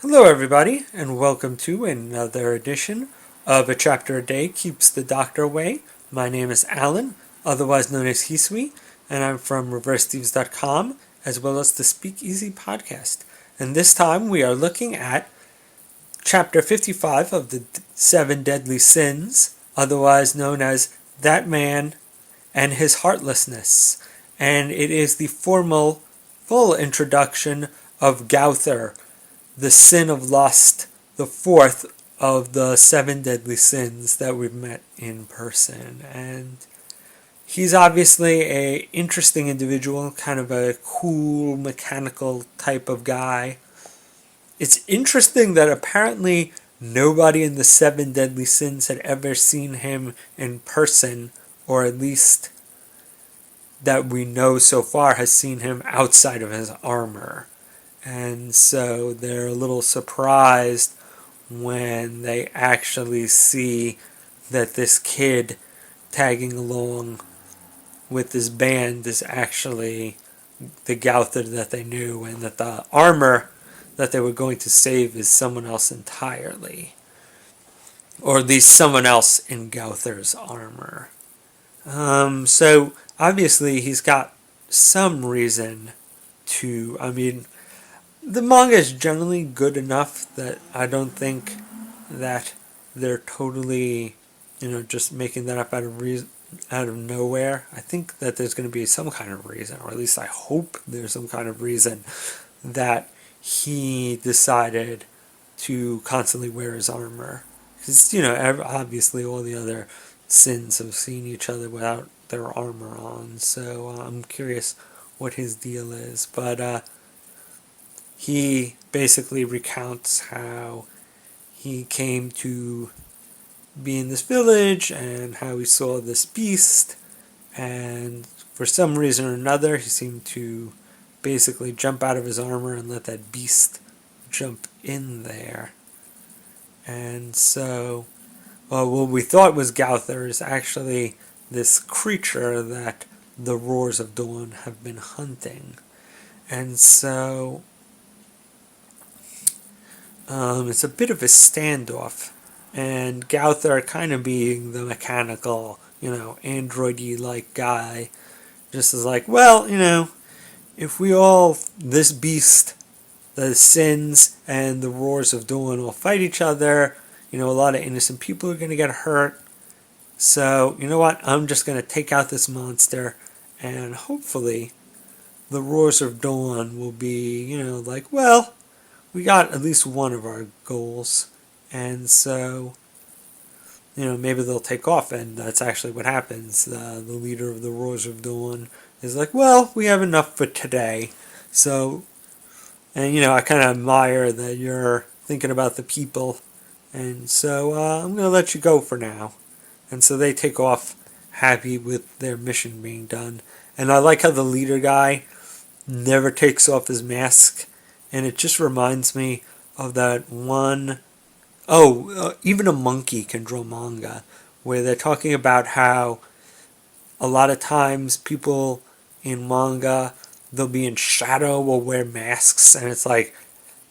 Hello, everybody, and welcome to another edition of A Chapter a Day Keeps the Doctor Away. My name is Alan, otherwise known as Hisui, and I'm from ReverseThieves.com, as well as the Speakeasy podcast. And this time we are looking at Chapter 55 of the Seven Deadly Sins, otherwise known as That Man and His Heartlessness. And it is the formal, full introduction of Gauther, the sin of lust, the fourth of the seven deadly sins that we've met in person. And he's obviously a interesting individual, kind of a cool, mechanical type of guy. It's interesting that apparently nobody in the seven deadly sins had ever seen him in person, or at least that we know so far has seen him outside of his armor. And so they're a little surprised when they actually see that this kid tagging along with this band is actually the Gauther that they knew, and that the armor that they were going to save is someone else entirely. Or at least someone else in Gauther's armor. So obviously he's got some reason to, the manga is generally good enough that I don't think that they're totally, just making that up out of nowhere. I think that there's going to be some kind of reason, or at least I hope there's some kind of reason that he decided to constantly wear his armor. Because, obviously all the other sins have seen each other without their armor on, so I'm curious what his deal is. But he basically recounts how he came to be in this village and how he saw this beast, and for some reason or another he seemed to basically jump out of his armor and let that beast jump in there. And so, what we thought was Gauther is actually this creature that the Roars of Dawn have been hunting. And so it's a bit of a standoff, and Gauther kind of being the mechanical, android-y like guy, just is like, well, if this beast, the sins and the Roars of Dawn all fight each other, a lot of innocent people are going to get hurt. So, you know what? I'm just going to take out this monster, and hopefully the Roars of Dawn will be, like, well, we got at least one of our goals. And so, maybe they'll take off, and that's actually what happens. The leader of the Roars of Dawn is like, well, we have enough for today. So, and I kind of admire that you're thinking about the people. And so I'm going to let you go for now. And so they take off happy with their mission being done. And I like how the leader guy never takes off his mask. And it just reminds me of that one. Even a monkey can draw manga, where they're talking about how a lot of times people in manga, they'll be in shadow or wear masks, and it's like,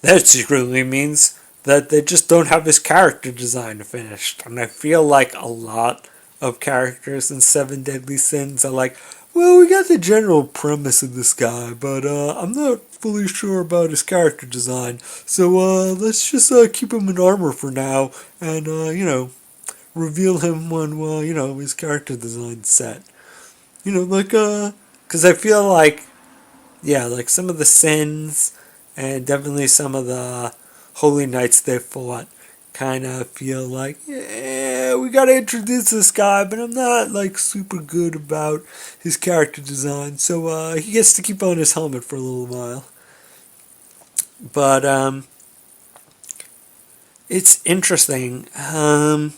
that secretly means that they just don't have his character design finished. And I feel like a lot of characters in Seven Deadly Sins are like, well, we got the general premise of this guy, but I'm not fully sure about his character design. So let's just keep him in armor for now, and reveal him when his character design's set. Because I feel like, yeah, like some of the sins and definitely some of the holy knights they fought kind of feel like, yeah, we gotta introduce this guy, but I'm not like super good about his character design, so he gets to keep on his helmet for a little while. But it's interesting. I'm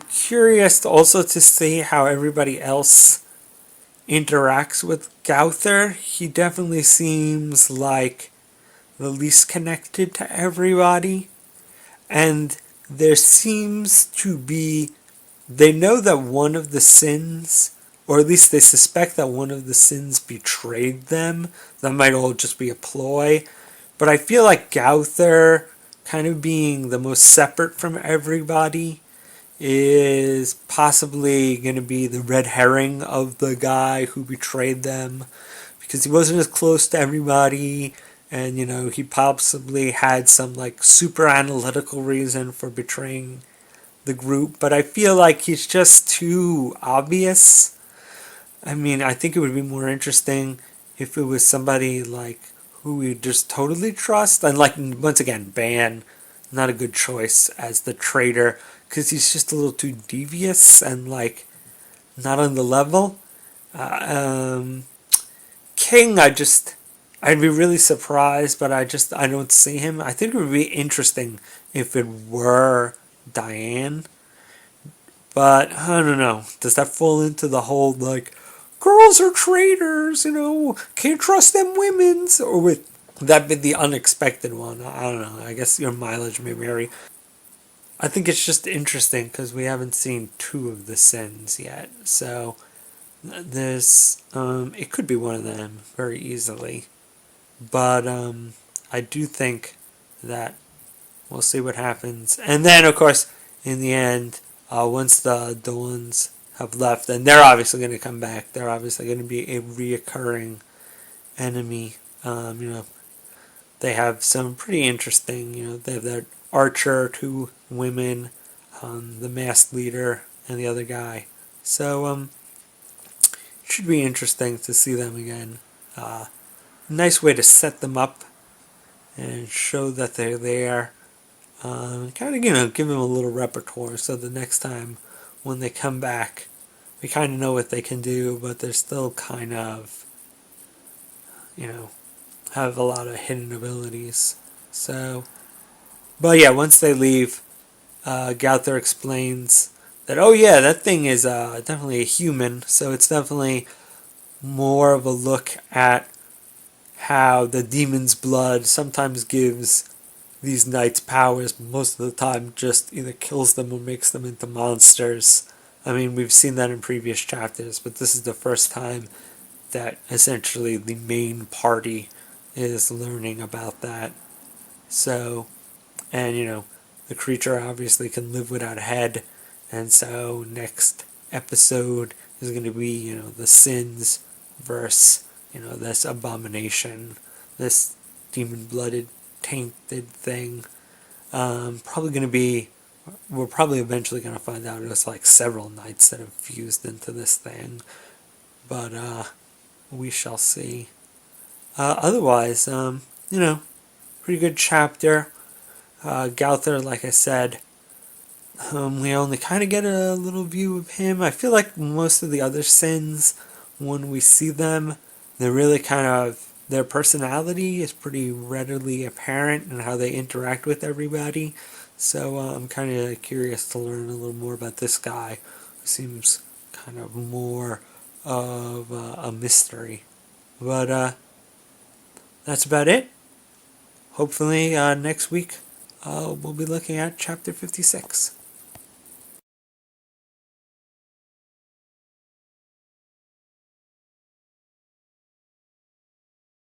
curious also to see how everybody else interacts with Gauther. He definitely seems like the least connected to everybody. And there seems to be, they know that one of the sins, or at least they suspect that one of the sins betrayed them. That might all just be a ploy, But I feel like Gauther, kind of being the most separate from everybody, is possibly going to be the red herring of the guy who betrayed them, because he wasn't as close to everybody, and he possibly had some like super analytical reason for betraying the group, but I feel like he's just too obvious. I mean, I think it would be more interesting if it was somebody like who we just totally trust, and like once again, Ban, not a good choice as the traitor, because he's just a little too devious and like not on the level. Uh, um, King, I'd be really surprised, but I don't see him. I think it would be interesting if it were Diane, but I don't know. Does that fall into the whole like girls are traitors, can't trust them women's, or would that be the unexpected one? I don't know. I guess your mileage may vary. I think it's just interesting because we haven't seen two of the sins yet, so there's it could be one of them very easily, but I do think that we'll see what happens. And then, of course, in the end, once the Dawns have left, then they're obviously going to come back. They're obviously going to be a reoccurring enemy. They have some pretty interesting, they have that archer, two women, the masked leader, and the other guy. So, it should be interesting to see them again. Nice way to set them up and show that they're there. Kind of, give them a little repertoire so the next time when they come back, we kind of know what they can do, but they're still kind of, you know, have a lot of hidden abilities. So, but yeah, once they leave, Gauther explains that, oh yeah, that thing is definitely a human, so it's definitely more of a look at how the demon's blood sometimes gives these knights' powers, most of the time just either kills them or makes them into monsters. I mean, we've seen that in previous chapters, but this is the first time that essentially the main party is learning about that. So, and the creature obviously can live without a head, and so next episode is going to be, the sins versus, this abomination, this demon blooded tainted thing. Probably going to be, we're probably eventually going to find out it's like several knights that have fused into this thing, but we shall see. Otherwise, pretty good chapter. Gauther, like I said, we only kind of get a little view of him. I feel like most of the other sins, when we see them, they're really kind of, their personality is pretty readily apparent and how they interact with everybody. So I'm kind of curious to learn a little more about this guy, who seems kind of more of a mystery. But that's about it. Hopefully next week we'll be looking at chapter 56.